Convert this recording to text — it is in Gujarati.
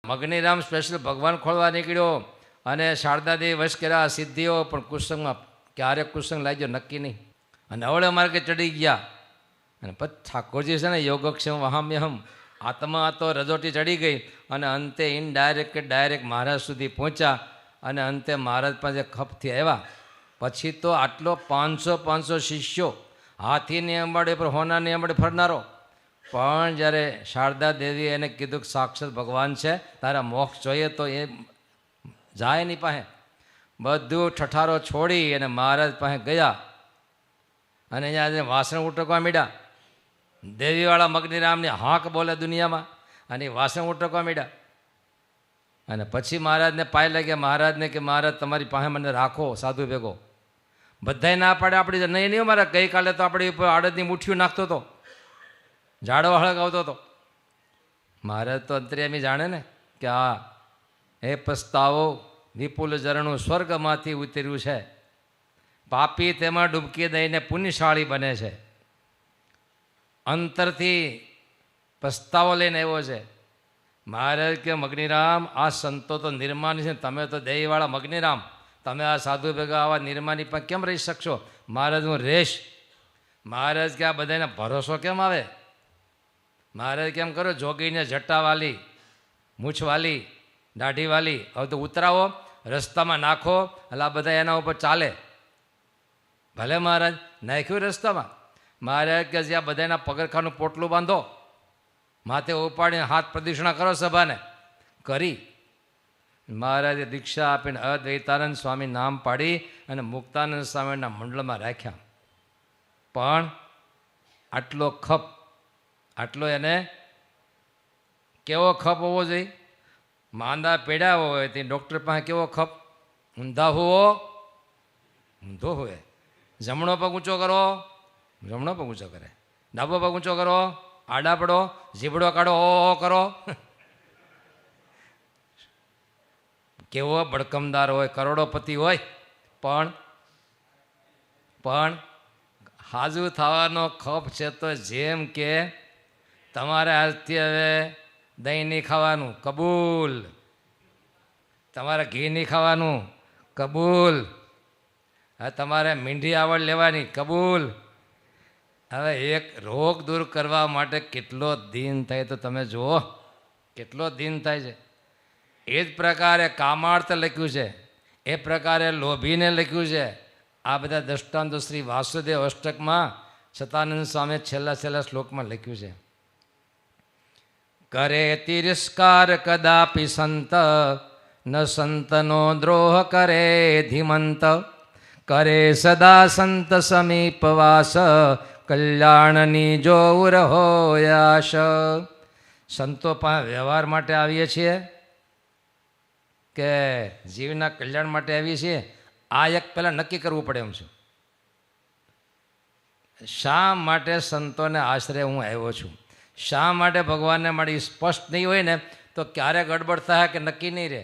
મગનીરામ સ્પેશિયલ ભગવાન ખોળવા નીકળ્યો અને શારદાદેવી વશ કર્યા સિદ્ધિઓ, પણ કુસંગમાં ક્યારે કુસંગ લાગ્યો નક્કી નહીં, અને અવળે માર્ગે ચડી ગયા. અને પછી ઠાકોરજી છે ને યોગક્ષેમ વહામ્યહમ, આત્મા તો રજોટી ચડી ગઈ અને અંતે ઇનડાયરેક્ટ કે ડાયરેક્ટ મહારાજ સુધી પહોંચ્યા. અને અંતે મહારાજ પાસે ખપથી આવ્યા. પછી તો આટલો 500 શિષ્યો, હાથીની અંબાડી પર હોનાની અંબાડી ફરનારો, પણ જ્યારે શારદા દેવીએ એને કીધું કે સાક્ષાત ભગવાન છે, તારા મોક્ષ જોઈએ તો એ જાય એની પાસે, બધું ઠઠારો છોડી અને મહારાજ પાસે ગયા. અને અહીંયા વાસણ ઉટકવા માંડ્યા. દેવીવાળા મગનીરામની હાંક બોલે દુનિયામાં, અને વાસણ ઉટકવા માંડ્યા. અને પછી મહારાજને પાય લાગ્યા મહારાજને કે મહારાજ તમારી પાસે મને રાખો સાધુ ભેગો. બધાય ના પાડે, આપણી નહીં નહીં મારા, ગઈકાલે તો આપણી ઉપર આડદની મુઠ્ઠીઓ નાખતો હતો, ઝાડો હળગાવતો હતો. મહારાજ તો અંતર્યામી જાણે ને કે આ એ પસ્તાવો વિપુલ ઝરણું સ્વર્ગમાંથી ઉતર્યું છે, પાપી તેમાં ડૂબકી દઈને પુણ્યશાળી બને છે. અંતરથી પસ્તાવો લઈને આવ્યો છે. મહારાજ કે મગનીરામ, આ સંતો તો નિર્માની છે, તમે તો દેવીવાળા મગનીરામ, તમે આ સાધુ ભેગા આવા નિર્માની પણ કેમ રહી શકશો? મહારાજ હું રેશ. મહારાજ કે આ બધાને ભરોસો કેમ આવે? મહારાજ કેમ કરો, જોગીને જટાવાલી, મૂછવાલી, દાઢીવાલી, હવે તો ઉતરાવો, રસ્તામાં નાખો, એટલે આ બધા એના ઉપર ચાલે. ભલે મહારાજ નાખ્યું રસ્તામાં. મહારાજ કે જ્યાં બધાના પગરખાનું પોટલું બાંધો, માથે ઉપાડીને હાથ પ્રદક્ષિણા કરો સભાને. કરી મહારાજે દીક્ષા આપીને અદ્વૈતાનંદ સ્વામી નામ પાડી અને મુક્તાનંદ સ્વામીના મંડળમાં રાખ્યા. પણ આટલો ખપ, આટલો એને કેવો ખપ હોવો જોઈએ? માંદા પેડા હોય તે ડૉક્ટર પાસે કેવો ખપ? ઊંધા હોવો, ઊંધો હોય. જમણો પગ ઊંચો કરો, જમણો પગ ઊંચો કરે. ડાબો પગ ઊંચો કરો, આડા પડો, જીબડો કાઢો, ઓ કરો. કેવો બડકમદાર હોય, કરોડોપતિ હોય, પણ હાજુ થવાનો ખપ છે. તો જેમ કે તમારે આજથી હવે દહીં નહીં ખાવાનું, કબૂલ. તમારે ઘી નહીં ખાવાનું, કબૂલ. હવે તમારે મીંઢી આવડ લેવાની, કબૂલ. હવે એક રોગ દૂર કરવા માટે કેટલો દિન થાય તો તમે જુઓ, કેટલો દિન થાય છે. એ જ પ્રકારે કામાર્થ લખ્યું છે, એ પ્રકારે લોભીને લખ્યું છે. આ બધા દ્રષ્ટાંતો શ્રી વાસુદેવ અષ્ટકમાં સતાનંદ સ્વામી છેલ્લા શ્લોકમાં લખ્યું છે. કરે તિરસ્કાર કદાપી સંત, ન સંતનો દ્રોહ કરે ધીમંત. કરે સદા સંત સમીપવાસ, કલ્યાણની જોર હોયાશ. સંતો પાસે વ્યવહાર માટે આવીએ છીએ કે જીવના કલ્યાણ માટે આવીએ છીએ? આ એક પહેલાં નક્કી કરવું પડે એમ છે. શા માટે સંતોને આશરે હું આવ્યો છું? શા માટે ભગવાનને મારી સ્પષ્ટ નહીં હોય ને તો ક્યારે ગડબડ થાય કે નક્કી નહીં રહે.